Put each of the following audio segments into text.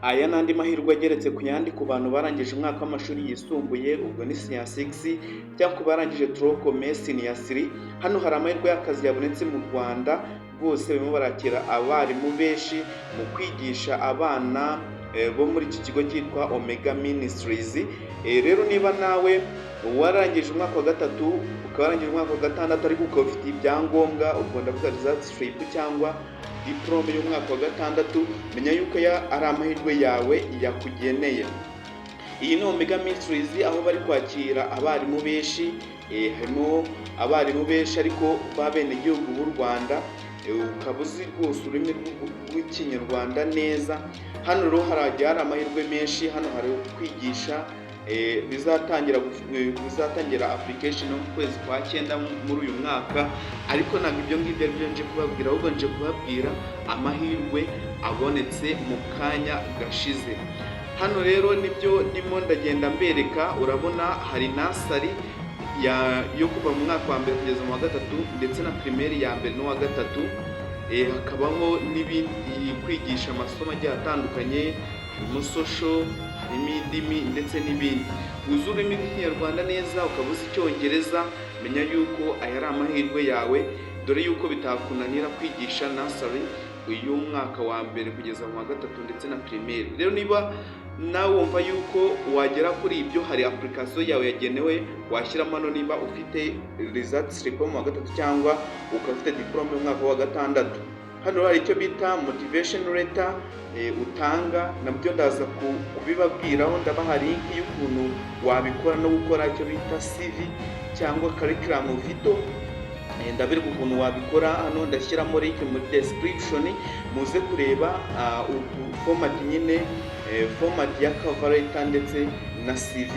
aya n'andi mahirwe ageretse ku yandi ku bantu barangije umwaka w'amashuri yisumbuye, ubwo ni Senior 6 cyangwa ku barangije Trocome Senior 3. Hano hari amahirwe y'akazi yabonetse mu Rwanda, bose barimo barakira abarimu benshi mu kwigisha abana bo muri iki kigo cyitwa Omega Ministries. Rero niba nawe warangije umwaka wa gatatu ukaba warangije umwaka wa gatandatu ariko ukaba ufite ibyangombwa, ubwo ndavuga result slip cyangwa diplome y'umwaka wa gatandatu, menya yuko ari amahirwe yawe yakugeneye. Iyi ni Omega Ministries, aho bari kwakira abarimu benshi, harimo abarimu benshi ariko b'abenegihugu b'u Rwanda, ukaba uzi rwose ururimi rw'ikinyarwanda neza. Hano rero hari amahirwe menshi, hano hari kwigisha bizatangira application mu kwezi kwa 9 muri uyu mwaka, ariko ntabwo ibyo ngibyo ari byo nje kubabwira, ahubwo nje kubabwira amahirwe abonetse mu kanya gashize. Hano rero nibyo ndimo ndagenda mbereka. Urabona hari nasari yo kuva mu mwaka wa mbere kugeza mu wa gatatu, ndetse na primaire ya mbere n'uwa gatatu. Hakabaho n'ibindi kwigisha amasomo agiye atandukanye, harimo social, harimo indimi ndetse n'ibindi. Uzi ururimi rw'ikinyarwanda neza, ukaba uzi icyongereza, menya yuko aya ari amahirwe yawe, dore yuko bitakunanira kwigisha nasari y'umwaka wa mbere kugeza mu wa gatatu ndetse na primaire. Rero niba nawe wumva yuko wagera kuri ibyo, hari application yawe yagenewe washyiramo hano niba ufite result slip mu wa gatatu cyangwa ukaba ufite diplome y'umwaka wa gatandatu. Hano hari icyo bita motivation letter utanga, nabyo ndaza kubibabwiraho, ndabaha link y'ukuntu wabikora no gukora icyo bita CV cyangwa curriculum vitae. Ndabereka ukuntu wabikora, hano ndashyiramo link muri description, muze kureba format nyine, format ya cover letter ndetse na CV.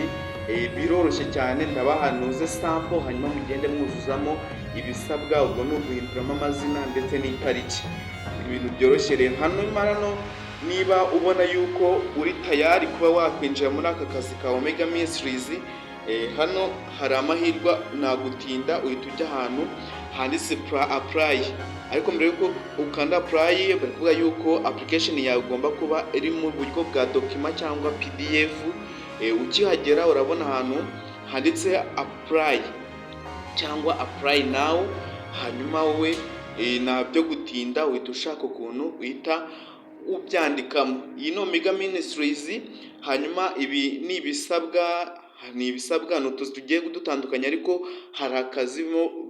Biroroshye cyane, ndabahanuze sample, hanyuma mugende mwuzuzamo ibisabwa, ubwo ni uguhinduramo amazina ndetse n'itariki. Ibintu byoroshye rero. Hano niba ubona yuko uri tayari kuba wakwinjira muri aka kazi ka Omega Ministries, hano hari amahirwe, nagutinda uhita ujya ahantu handitse apply. Ariko mbere yuko ukanda apply, bari kuvuga yuko application yawe igomba kuba iri mu buryo bwa document cyangwa PDF. Ukihagera urabona ahantu handitse apply cyangwa apply now, hanyuma wowe nabyo gutinda uhita ushaka ukuntu uhita ubyandikamo. Iyi ni Omega Ministries, hanyuma ibi ni ibisabwa n'utuzi tugiye dutandukanye, ariko hari akazi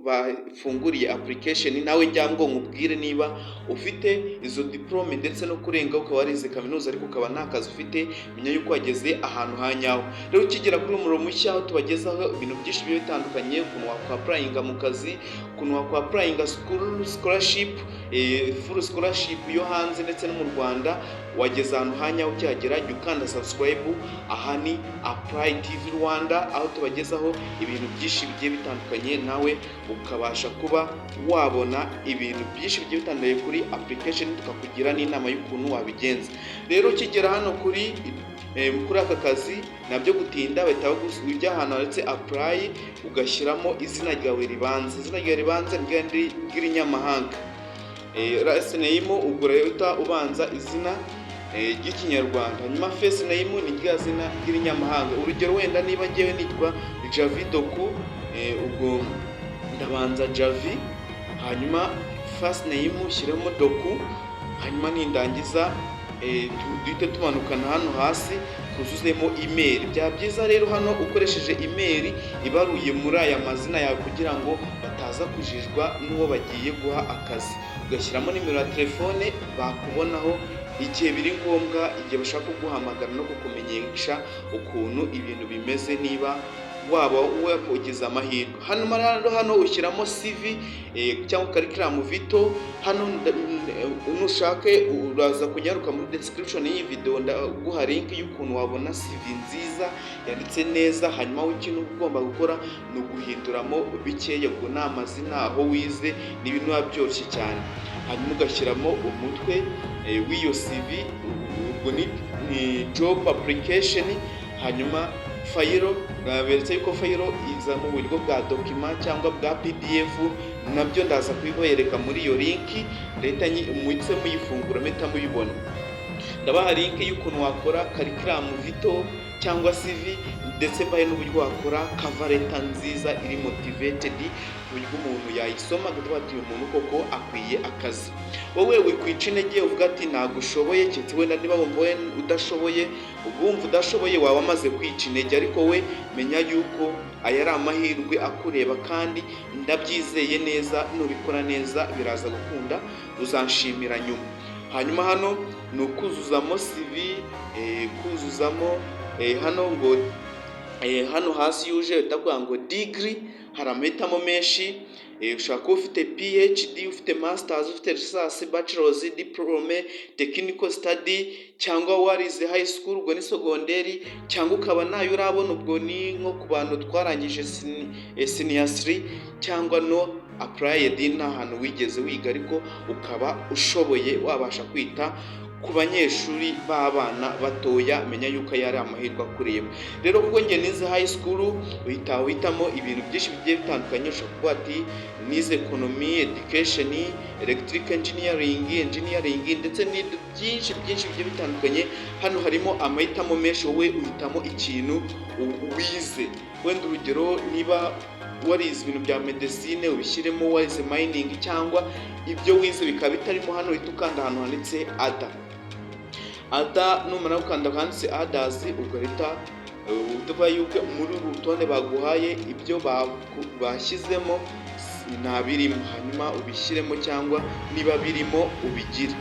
bafunguriye application. Nawe njya ngo nkubwire niba ufite izo diplome ndetse no kurenga ukaba warize kaminuza ariko ukaba nta kazi ufite, menya yuko wageze ahantu hanyaho. Rero ukigera kuri umuriro mushya, aho tubagezaho ibintu byinshi bigiye bitandukanye, ukuntu wakwapplyinga mu kazi, ukuntu wakwapplyinga scholarship, full scholarship yo hanze ndetse no mu Rwanda. Wageze ahantu hanyaho, ukihagera jya ukanda subscribe. Aha ni Apply TV Rwanda, aho tubagezaho ibintu byinshi bigiye bitandukanye, nawe ukabasha kuba wabona ibintu byinshi bigiye bitandukanye kuri application, tukakugira n'inama y'ukuntu wabigenza. Rero ukigera hano kuri aka kazi, nabyo gutinda, bahita ujya ahantu handitse apply, ugashyiramo izina ryawe ribanza. Izina ryawe ribanza ry'irinyamahanga, last name, ubwo rero ubanza izina ry'ikinyarwanda, hanyuma first name ni rya zina ry'irinyamahanga. Urugero wenda niba ngewe nitwa Javi Doku, ubwo ndabanza Javi, hanyuma first name ushyiremo Doku, hanyuma nindangiza duhite tumanukana hano hasi twuzuzemo email. Byaba byiza rero hano ukoresheje email ibaruye muri aya mazina yawe, kugira ngo bataza kujijwa n'uwo bagiye guha akazi. Ugashyiramo nimero ya telefone bakubonaho igihe biri ngombwa, igihe bashaka kuguhamagara no kukumenyesha ukuntu ibintu bimeze, niba waba wakogize amahirwe. Hano ushyiramo CV cyangwa curriculum vitae. Hano nushake uraza kunyaruka muri description y'iyi video, ndaguha link y'ukuntu wabona CV nziza yanditse neza. Hanyuma w'ikintu ugomba gukora ni uguhinduramo bikeya, ubwo ni amazina, aho wize, n'ibintu biba byoroshye cyane. Hanyuma ugashyiramo umutwe w'iyo CV, ubwo ni job application. Hanyuma fayiro, beretse yuko fayiro iza mu buryo bwa document cyangwa bwa PDF, nabyo ndaza kubibereka muri iyo link, leta muhitse muyifungura mpita muyibona. ndabaha link y'ukuntu wakora curriculum vitae cyangwa CV, ndetse mbahe n'uburyo wakora cover letter nziza iri motivated, uburyo umuntu yayisoma akavuga ati uyu muntu koko akwiye akazi. Wowe wikwica intege uvuga ati ntabwo ushoboye, cyetse wenda niba wumva udashoboye, ubumva udashoboye waba amaze kwica intege, ariko we menya yuko aya ari amahirwe akureba kandi ndabyizeye neza, nubikora neza biraza gukunda, uzanshimira nyuma. Hanyuma hano ni ukuzuzamo CV, kuzuzamo hano ngo hano hasi yuje utavuga ngo degree, hari amahitamo menshi. Ushobora kuba ufite PhD, ufite masters, ufite research, bachelor's, diplome, technical study, cyangwa warize high school ubwo ni segonderi, cyangwa ukaba nayo urabona ubwo ni nko ku bantu twarangije senior 3, cyangwa no applied nta hantu wigeze wiga ariko ukaba ushoboye wabasha kwita ku banyeshuri b'abana batoya, menya yuko yari amahirwe akureba. Rero kuko nge nize high school uhitamo ibintu byinshi bigiye bitandukanye. Ushobora kuvuga ati nize economy, education, electrical engineering ndetse n'ibindi byinshi bigiye bitandukanye. Hano harimo amahitamo menshi, wowe uhitamo ikintu wize. Wenda urugero niba warize ibintu bya medicine ubishyiremo, warize mining cyangwa ibyo wize bikaba bitarimo, hano uhita ukanda ahantu handitse ada numara gukanda handitse others, ugahita utuva yuko muri uru rutonde baguhaye ibyo bashyizemo nta birimo, hanyuma ubishyiremo cyangwa niba birimo ubigire.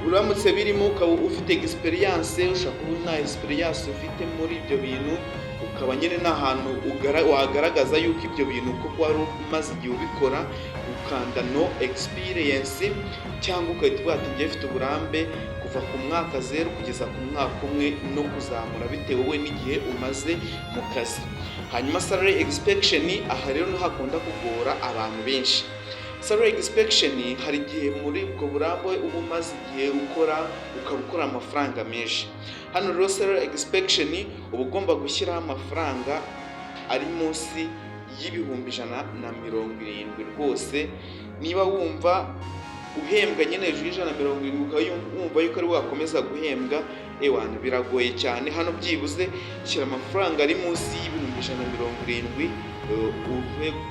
Uramutse birimo ukaba ufite experience, ushaka kuba nta experience ufite muri ibyo bintu, ukaba nyine n'ahantu wagaragaza yuko ibyo bintu kuko wari umaze igihe ubikora, ukanda no experience, cyangwa ukahita uvuga ati njye mfite uburambe kuva ku mwaka 0 kugeza ku mwaka 1 no kuzamura bitewe we n'igihe umaze mu kazi. Hanyuma salary expectation, aha rero hakunda kugora abantu benshi. Salary expectation hari igihe muri ubwo burambe uba umaze igihe ukora amafaranga menshi. Hano rero salary expectation uba ugomba gushyiraho amafaranga ari munsi y'ibihumbi 170 rwose. Niba wumva uhembwa nyine hejuru y'170 ukayumva yuko ari wakomeza guhembwa, ewana biragoye cyane. Hano byibuze shyira amafaranga ari munsi y'ibihumbi 170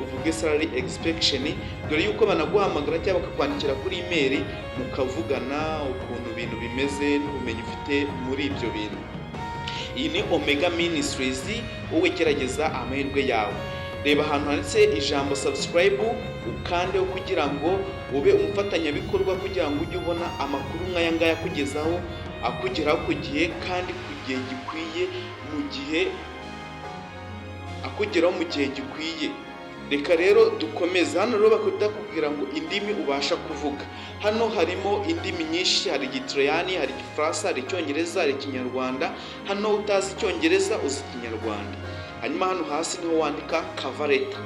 uvuge salary expectation, dore yuko banaguhamagara cyangwa bakakwandikira kuri email mukavugana ukuntu ibintu bimeze n'ubumenyi ufite muri ibyo bintu. Iyi ni Omega Ministries, wowe gerageza amahirwe yawe. Reba ahantu handitse ijambo subscribe ukandeho kugira ngo ube umufatanyabikorwa, kugira ngo ujye ubona amakuru nk'aya ngaya akugeraho ku gihe kandi ku gihe gikwiye, akugeraho mu gihe gikwiye. Reka rero dukomeze. Hano rero bakubwira ngo indimi ubasha kuvuga. Hano harimo indimi nyinshi, hari Igitaliyani, hari Igifaransa, hari Icyongereza, hari Ikinyarwanda. Hano utazi Icyongereza uzi Ikinyarwanda. Hanyuma hano hasi niho wandika cover letter.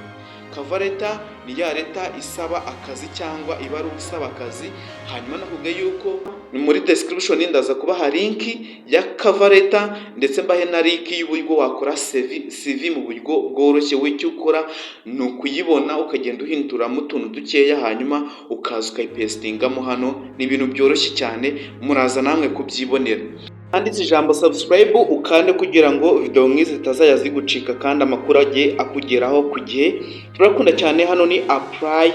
Cover letter ni ya leta isaba akazi cyangwa ibaruwa isaba akazi. Hanyuma nakubwiye yuko muri description ndaza kubaha link ya cover letter, ndetse mbahe na link y'uburyo wakora CV mu buryo bworoshye. W'icyo ukora ni ukuyibona ukagenda uhinduramo utuntu dukeya, hanyuma ukaza ukayipestingamo. Hano ni ibintu byoroshye cyane, muraza namwe kubyibonera. Handitse ijambo subscribe ukande kugira ngo video nk'izi zitazajya zigucika kandi amakuru agiye akugeraho ku gihe. Turakunda cyane. Hano ni Apply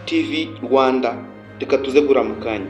TV Rwanda, reka tuze guramukanya.